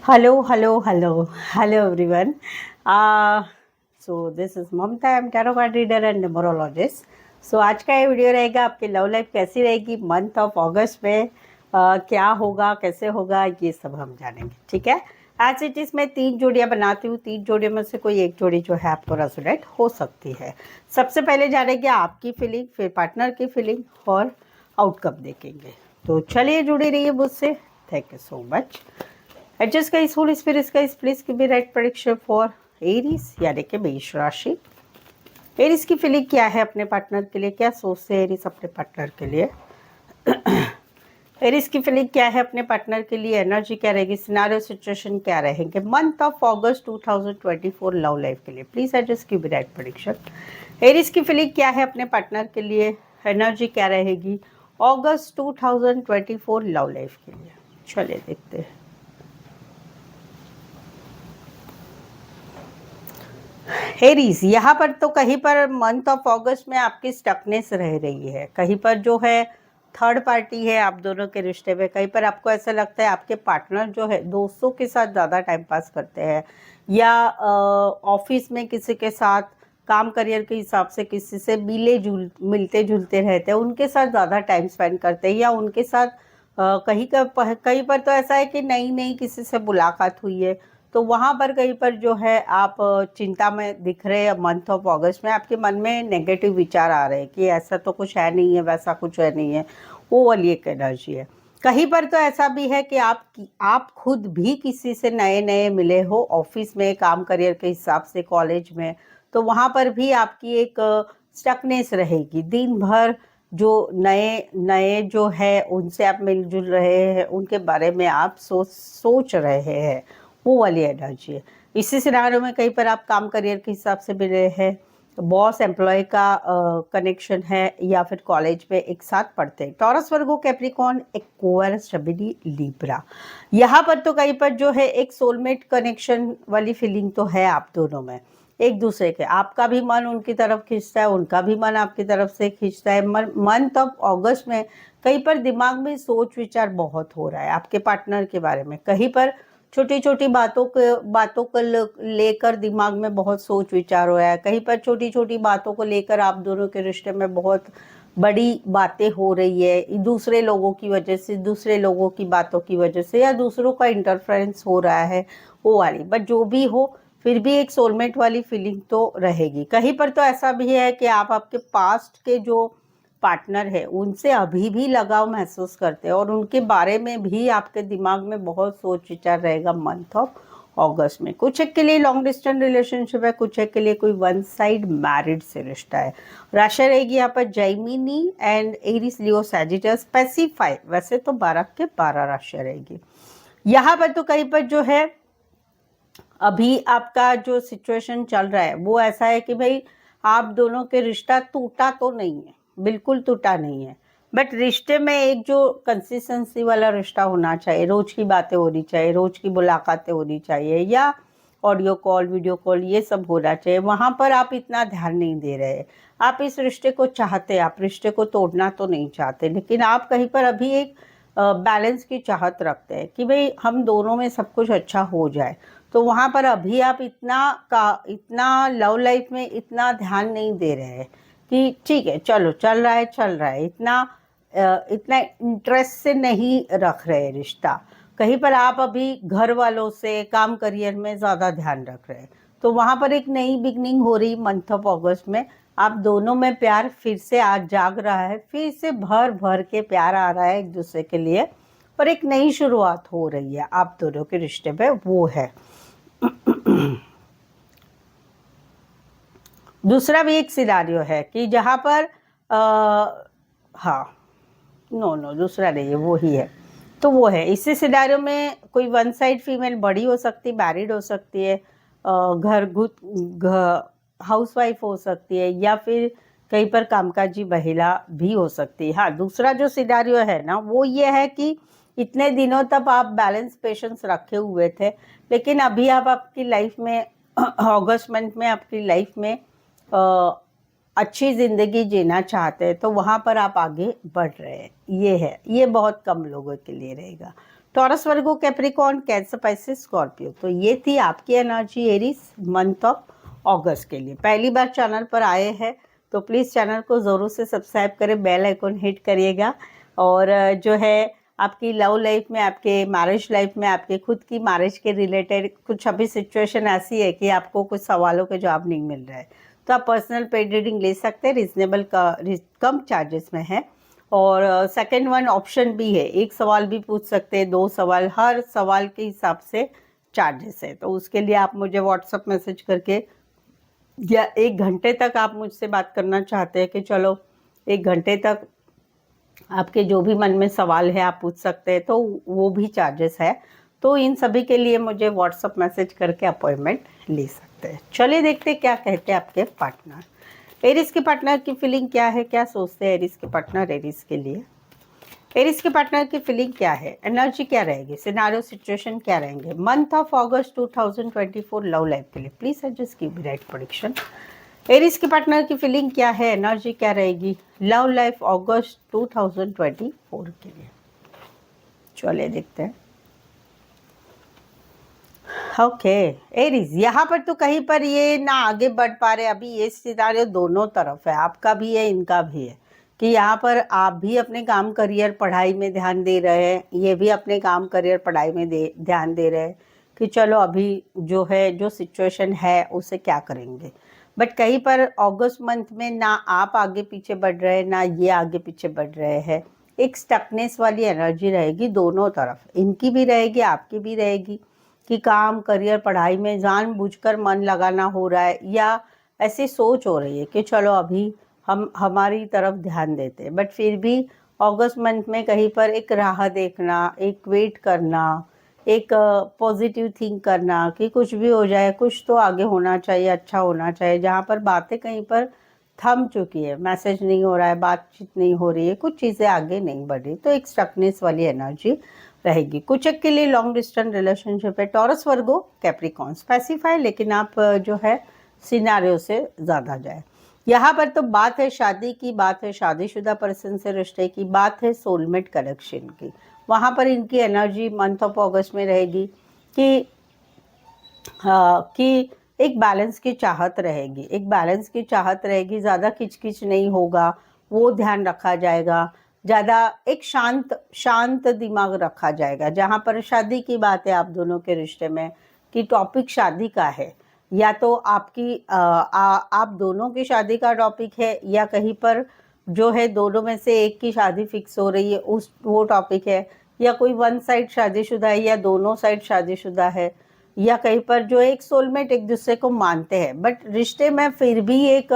Hello, hello, hello, hello everyone. So this is Mamta. I'm tarot card reader and numerologist. So आज का ये video रहेगा आपकी love life कैसी रहेगी मंथ ऑफ अगस्त में, क्या होगा, कैसे होगा, ये सब हम जानेंगे। ठीक है। एज इट इज़ मैं 3 जोड़ियाँ बनाती हूँ। 3 जोड़ियों में से कोई एक जोड़ी जो है आपको रेजोनेट हो सकती है। सबसे पहले जानेंगे आपकी फीलिंग, फिर पार्टनर की फीलिंग और आउटकम देखेंगे। तो चलिए जुड़ी रहिए मुझसे। Thank you so much. Adjust guys, Holi spirit guys, please give me right prediction for Aries यानी कि मेष राशि। एरीज की फीलिंग क्या है अपने पार्टनर के लिए, क्या सोचते हैं एरीज अपने पार्टनर के लिए। एरीज की फीलिंग क्या है अपने पार्टनर के लिए, एनर्जी क्या रहेगी, सिनेरियो सिचुएशन क्या रहेंगे month of August 2024 love life के लिए। Please adjust give me right prediction. Aries की फीलिंग क्या है अपने पार्टनर के लिए, एनर्जी क्या रहेगी अगस्त 2024 लव लाइफ के लिए। चलिए देखते हैं। एरीज, यहाँ पर तो कहीं पर मंथ ऑफ अगस्त में आपकी स्टकनेस रह रही है। कहीं पर जो है थर्ड पार्टी है आप दोनों के रिश्ते में। कहीं पर आपको ऐसा लगता है आपके पार्टनर जो है दोस्तों के साथ ज़्यादा टाइम पास करते हैं, या ऑफिस में किसी के साथ काम करियर के हिसाब से किसी से मिलते जुलते रहते हैं, उनके साथ ज़्यादा टाइम स्पेंड करते हैं, या उनके साथ कहीं पर तो ऐसा है कि नई नई किसी से मुलाकात हुई है, तो वहाँ पर कहीं पर जो है आप चिंता में दिख रहे हैं। मंथ ऑफ अगस्त में आपके मन में नेगेटिव विचार आ रहे हैं कि ऐसा तो कुछ है नहीं है, वैसा कुछ है नहीं है, वो वाली एक एनर्जी है। कहीं पर तो ऐसा भी है कि आप खुद भी किसी से नए नए मिले हो ऑफिस में, काम करियर के हिसाब से, कॉलेज में, तो वहाँ पर भी आपकी एक स्टकनेस रहेगी। दिन भर जो नए नए जो है उनसे आप मिलजुल रहे हैं, उनके बारे में आप सोच रहे हैं, वो वाली एनर्जी है। इसी सिनारियो में कहीं पर आप काम करियर के हिसाब से मिल रहे हैं, बॉस एम्प्लॉय का कनेक्शन है, या फिर कॉलेज में एक साथ पढ़ते हैं। टॉरस, वर्गो, कैप्रिकॉर्न, एक्वायरस, जेमिनी, लिब्रा। यहाँ पर तो कहीं पर जो है एक सोलमेट कनेक्शन वाली फीलिंग तो है आप दोनों में, एक दूसरे के। आपका भी मन उनकी तरफ खींचता है, उनका भी मन आपकी तरफ से खींचता है। मंथ ऑफ अगस्त में कहीं पर दिमाग में सोच विचार बहुत हो रहा है आपके पार्टनर के बारे में। कहीं पर छोटी छोटी बातों को लेकर दिमाग में बहुत सोच विचार हो रहा है। कहीं पर छोटी छोटी बातों को लेकर आप दोनों के रिश्ते में बहुत बड़ी बातें हो रही है, दूसरे लोगों की वजह से, दूसरे लोगों की बातों की वजह से, या दूसरों का इंटरफेरेंस हो रहा है, वो वाली। बट जो भी हो, फिर भी एक सोलमेट वाली फीलिंग तो रहेगी। कहीं पर तो ऐसा भी है कि आप आपके पास्ट के जो पार्टनर है उनसे अभी भी लगाव महसूस करते हैं, और उनके बारे में भी आपके दिमाग में बहुत सोच विचार रहेगा मंथ ऑफ अगस्त में। कुछ एक के लिए लॉन्ग डिस्टेंस रिलेशनशिप है, कुछ एक के लिए कोई वन साइड मैरिड से रिश्ता है। राशि रहेगी यहाँ पर Gemini and Aries, Leo, Sagittarius, specify. वैसे तो 12 के 12 राशि रहेगी। यहाँ पर तो कहीं पर जो है अभी आपका जो सिचुएशन चल रहा है वो ऐसा है कि भाई आप दोनों के रिश्ता टूटा तो नहीं है, बिल्कुल टूटा नहीं है, बट रिश्ते में एक जो कंसिस्टेंसी वाला रिश्ता होना चाहिए, रोज की बातें होनी चाहिए, रोज की मुलाकातें होनी चाहिए, या ऑडियो कॉल, वीडियो कॉल, ये सब होना चाहिए। वहाँ पर आप इतना ध्यान नहीं दे रहे। आप इस रिश्ते को चाहते, आप रिश्ते को तोड़ना तो नहीं चाहते, लेकिन आप कहीं पर अभी एक बैलेंस की चाहत रखते हैं कि भाई हम दोनों में सब कुछ अच्छा हो जाए। तो वहाँ पर अभी आप इतना लव लाइफ में इतना ध्यान नहीं दे रहे हैं कि ठीक है चलो चल रहा है, इतना इंटरेस्ट से नहीं रख रहे रिश्ता। कहीं पर आप अभी घर वालों से, काम करियर में ज़्यादा ध्यान रख रहे हैं। तो वहाँ पर एक नई बिगनिंग हो रही मंथ ऑफ अगस्त में। आप दोनों में प्यार फिर से आज जाग रहा है, फिर से भर भर के प्यार आ रहा है एक दूसरे के लिए, और एक नई शुरुआत हो रही है आप दोनों के रिश्ते में, वो है। दूसरा भी एक सिनारियो है कि जहाँ पर हाँ, नो दूसरा नहीं है, वो ही है। तो वो है, इसी सिनारियो में कोई वन साइड फीमेल बड़ी हो सकती, मैरिड हो सकती है, हाउस वाइफ हो सकती है, या फिर कहीं पर कामकाजी महिला भी हो सकती है। हाँ, दूसरा जो सिनारियो है ना वो ये है कि इतने दिनों तक आप बैलेंस पेशेंस रखे हुए थे, लेकिन अभी आप आपकी लाइफ में अगस्त मंथ में आपकी लाइफ में अच्छी ज़िंदगी जीना चाहते हैं, तो वहाँ पर आप आगे बढ़ रहे हैं। ये है, ये बहुत कम लोगों के लिए रहेगा। टॉरस, वर्गो, कैप्रिकॉर्न, कैंसर, पाइसेस, स्कॉर्पियो। तो ये थी आपकी एनर्जी एरीज मंथ ऑफ अगस्त के लिए। पहली बार चैनल पर आए हैं तो प्लीज़ चैनल को ज़रूर से सब्सक्राइब करें, बेल आइकन हिट करिएगा। और जो है आपकी लव लाइफ में, आपके मैरिज लाइफ में, आपके खुद की मैरिज के रिलेटेड कुछ अभी सिचुएशन ऐसी है कि आपको कुछ सवालों के जवाब नहीं मिल रहा है, तो आप पर्सनल पेड रीडिंग ले सकते हैं। रीजनेबल कम चार्जेस में है। और सेकंड वन ऑप्शन भी है, एक सवाल भी पूछ सकते हैं, 2 सवाल, हर सवाल के हिसाब से चार्जेस है। तो उसके लिए आप मुझे व्हाट्सअप मैसेज करके, या 1 घंटे तक आप मुझसे बात करना चाहते हैं कि चलो 1 घंटे तक आपके जो भी मन में सवाल है आप पूछ सकते हैं, तो वो भी चार्जेस है। तो इन सभी के लिए मुझे व्हाट्सअप मैसेज करके अपॉइंटमेंट ले सकते हैं। चलिए देखते हैं क्या कहते हैं आपके पार्टनर। एरिस के पार्टनर की फीलिंग क्या है, क्या सोचते हैं एरिस के पार्टनर एरिस के लिए। एरिस के पार्टनर की फीलिंग क्या है, एनर्जी क्या रहेगी, सिनारियो सिचुएशन क्या रहेंगे month of August 2024 love life के लिए। Please just give right prediction. Aries के पार्टनर की फीलिंग क्या है, एनर्जी क्या रहेगी लव लाइफ अगस्त 2024 के लिए। चलिए देखते हैं। ओके एरिस, यहाँ पर तो कहीं पर ये ना आगे बढ़ पा रहे। अभी ये सिनारियो दोनों तरफ है, आपका भी है इनका भी है, कि यहाँ पर आप भी अपने काम करियर पढ़ाई में ध्यान दे रहे हैं, ये भी अपने काम करियर पढ़ाई में ध्यान दे रहे हैं कि चलो अभी जो है जो सिचुएशन है उसे क्या करेंगे। बट कहीं पर अगस्त मंथ में ना आप आगे पीछे बढ़ रहे हैं, ना ये आगे पीछे बढ़ रहे हैं। एक स्टकनेस वाली एनर्जी रहेगी दोनों तरफ, इनकी भी रहेगी आपकी भी रहेगी, कि काम करियर पढ़ाई में जानबूझकर मन लगाना हो रहा है, या ऐसी सोच हो रही है कि चलो अभी हम हमारी तरफ ध्यान देते हैं। बट फिर भी अगस्त मंथ में कहीं पर एक राह देखना, एक वेट करना, एक पॉजिटिव थिंक करना कि कुछ भी हो जाए कुछ तो आगे होना चाहिए, अच्छा होना चाहिए। जहाँ पर बातें कहीं पर थम चुकी है, मैसेज नहीं हो रहा है, बातचीत नहीं हो रही है, कुछ चीज़ें आगे नहीं बढ़ रही, तो एक स्टकनेस वाली एनर्जी रहेगी। कुछ एक के लिए लॉन्ग डिस्टेंस रिलेशनशिप है। टॉरस, वर्गो, कैप्रिकॉर्न स्पेसिफाई, लेकिन आप जो है सिनारियो से ज़्यादा जाए। यहाँ पर तो बात है शादी की, बात है शादीशुदा पर्सन से रिश्ते की, बात है सोलमेट कनेक्शन की। वहाँ पर इनकी एनर्जी मंथ ऑफ अगस्त में रहेगी कि एक बैलेंस की चाहत रहेगी, एक बैलेंस की चाहत रहेगी। ज़्यादा किचकिच नहीं होगा, वो ध्यान रखा जाएगा। ज़्यादा एक शांत दिमाग रखा जाएगा। जहाँ पर शादी की बात है आप दोनों के रिश्ते में, कि टॉपिक शादी का है, या तो आपकी आप दोनों की शादी का टॉपिक है, या कहीं पर जो है दोनों में से एक की शादी फिक्स हो रही है उस वो टॉपिक है, या कोई वन साइड शादीशुदा है या दोनों साइड शादीशुदा है, या कहीं पर जो एक सोलमेट एक दूसरे को मानते हैं बट रिश्ते में फिर भी एक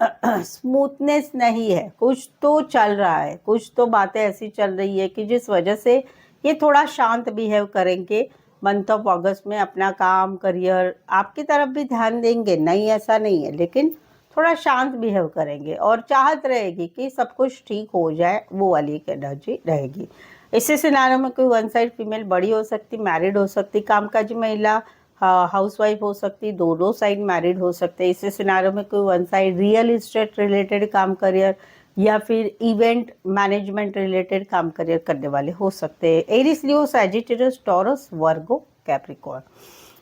स्मूथनेस नहीं है, कुछ तो चल रहा है, कुछ तो बातें ऐसी चल रही है कि जिस वजह से ये थोड़ा शांत बिहेव करेंगे मंथ ऑफ अगस्त में। अपना काम करियर आपकी तरफ भी ध्यान देंगे, नहीं ऐसा नहीं है, लेकिन थोड़ा शांत बिहेव करेंगे और चाहत रहेगी कि सब कुछ ठीक हो जाए, वो वाली एक एनर्जी रहेगी। इसी सिनारियो में कोई वन साइड फीमेल बड़ी हो सकती, मैरिड हो सकती, कामकाजी महिला हाउसवाइफ हो सकती, दोनों साइड मैरिड हो सकते। इसी सिनारियो में कोई one side real estate related काम करियर या फिर इवेंट मैनेजमेंट रिलेटेड काम करियर करने वाले हो सकते हैं। एरिस, लियो, सैजिटेरियस, टॉरस, वर्गो, कैप्रिकॉर्न।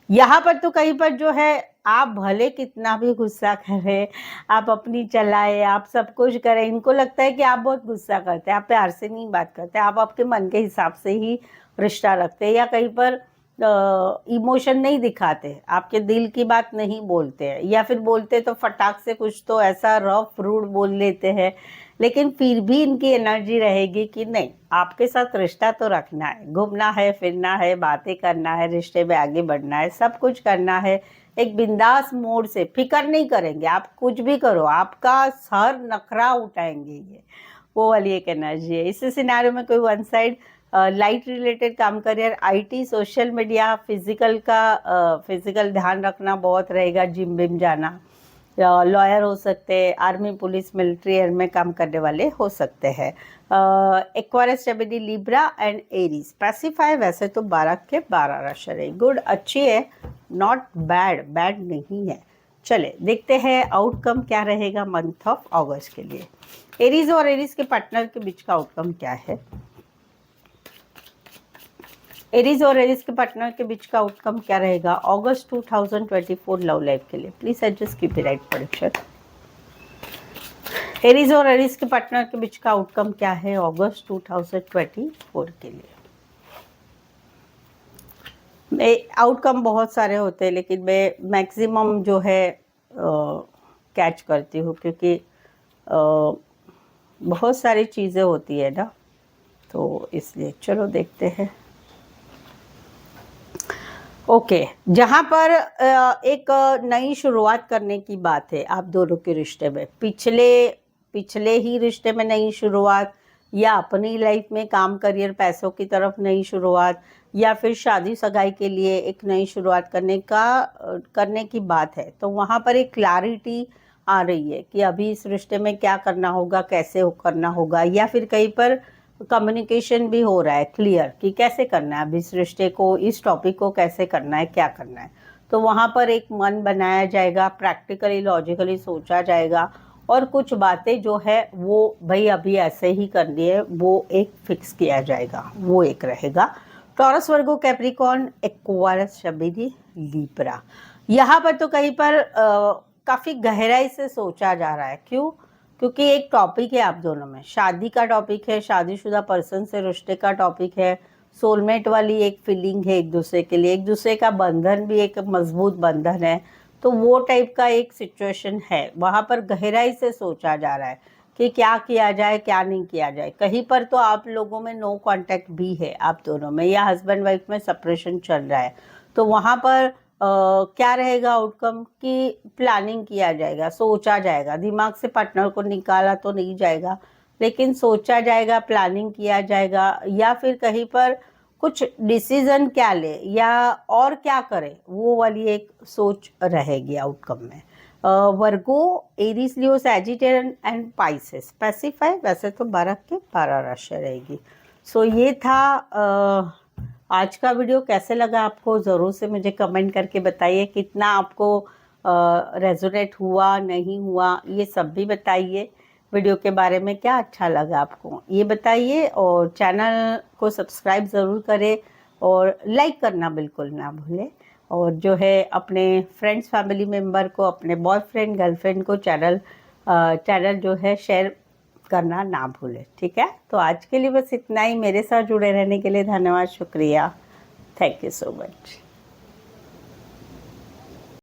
यहाँ पर तो कहीं पर जो है आप भले कितना भी गुस्सा करें, आप अपनी चलाए, आप सब कुछ करें, इनको लगता है कि आप बहुत गुस्सा करते हैं, आप प्यार से नहीं बात करते, आप आपके मन के हिसाब से ही रिश्ता रखते हैं, या कहीं पर इमोशन नहीं दिखाते, आपके दिल की बात नहीं बोलते हैं, या फिर बोलते तो फटाक से कुछ तो ऐसा रफ रूड बोल लेते हैं। लेकिन फिर भी इनकी एनर्जी रहेगी कि नहीं, आपके साथ रिश्ता तो रखना है, घूमना है, फिरना है, बातें करना है, रिश्ते में आगे बढ़ना है, सब कुछ करना है। एक बिंदास मोड से, फिक्र नहीं करेंगे, आप कुछ भी करो, आपका सर नखरा उठाएंगे, ये वो वाली एक एनर्जी है। इस सिनेरियो में कोई वन साइड लाइट रिलेटेड काम career, IT, social media, physical ध्यान रखना बहुत रहेगा, जिम बिम जाना, लॉयर हो सकते हैं, आर्मी, पुलिस, मिलिट्री, एयर में काम करने वाले हो सकते हैं। Aquarius, stability, Libra and Aries specify. वैसे तो 12 के 12 राशि है, गुड, अच्छी है, नॉट बैड, बैड नहीं है। चले देखते हैं आउटकम क्या रहेगा मंथ ऑफ अगस्त के लिए। एरीज और एरीज के पार्टनर के बीच का आउटकम क्या है। एरीज और एरीज के पार्टनर के बीच का आउटकम क्या रहेगा अगस्त 2024 लव लाइफ के लिए? Please adjust keep the right prediction. Aries और एरीज के पार्टनर के बीच का आउटकम क्या है अगस्त 2024 के लिए? आउटकम बहुत सारे होते हैं, लेकिन मैं मैक्सिमम जो है कैच करती हूँ, क्योंकि बहुत सारी चीज़ें होती है ना, तो इसलिए चलो देखते हैं। ओके, जहाँ पर एक नई शुरुआत करने की बात है आप दोनों के रिश्ते में, पिछले ही रिश्ते में नई शुरुआत, या अपनी लाइफ में काम करियर पैसों की तरफ नई शुरुआत, या फिर शादी सगाई के लिए एक नई शुरुआत करने की बात है। तो वहाँ पर एक क्लैरिटी आ रही है कि अभी इस रिश्ते में क्या करना होगा, कैसे करना होगा, या फिर कहीं पर कम्युनिकेशन भी हो रहा है क्लियर कि कैसे करना है, अब इस रिश्ते को, इस टॉपिक को कैसे करना है, क्या करना है। तो वहाँ पर एक मन बनाया जाएगा, प्रैक्टिकली लॉजिकली सोचा जाएगा, और कुछ बातें जो है वो भाई अभी ऐसे ही करनी है, वो एक फिक्स किया जाएगा, वो एक रहेगा। टॉरस, वर्गो, कैप्रिकॉर्न, एक्वारियस, शबीरी, लीब्रा। यहाँ पर तो कहीं पर काफ़ी गहराई से सोचा जा रहा है। क्यों? क्योंकि एक टॉपिक है आप दोनों में, शादी का टॉपिक है, शादीशुदा पर्सन से रिश्ते का टॉपिक है, सोलमेट वाली एक फीलिंग है एक दूसरे के लिए, एक दूसरे का बंधन भी एक मजबूत बंधन है। तो वो टाइप का एक सिचुएशन है, वहाँ पर गहराई से सोचा जा रहा है कि क्या किया जाए, क्या नहीं किया जाए। कहीं पर तो आप लोगों में नो कांटेक्ट भी है आप दोनों में, या हस्बैंड वाइफ में सेपरेशन चल रहा है। तो वहाँ पर क्या रहेगा आउटकम कि प्लानिंग किया जाएगा, सोचा जाएगा, दिमाग से पार्टनर को निकाला तो नहीं जाएगा, लेकिन सोचा जाएगा, प्लानिंग किया जाएगा, या फिर कहीं पर कुछ डिसीजन क्या ले या और क्या करे, वो वाली एक सोच रहेगी आउटकम में। Virgo, Aries, Leo, Sagittarius and Pisces. Specify वैसे तो 12 के 12 राशि रहेगी। सो ये था आज का वीडियो। कैसे लगा आपको ज़रूर से मुझे कमेंट करके बताइए, कितना आपको रेजोनेट हुआ, नहीं हुआ, ये सब भी बताइए। वीडियो के बारे में क्या अच्छा लगा आपको ये बताइए, और चैनल को सब्सक्राइब ज़रूर करें और लाइक करना बिल्कुल ना भूलें। और जो है अपने फ्रेंड्स, फैमिली मेम्बर को, अपने बॉयफ्रेंड, गर्लफ्रेंड को चैनल जो है शेयर करना ना भूलें। ठीक है, तो आज के लिए बस इतना ही। मेरे साथ जुड़े रहने के लिए धन्यवाद, शुक्रिया, थैंक यू सो मच।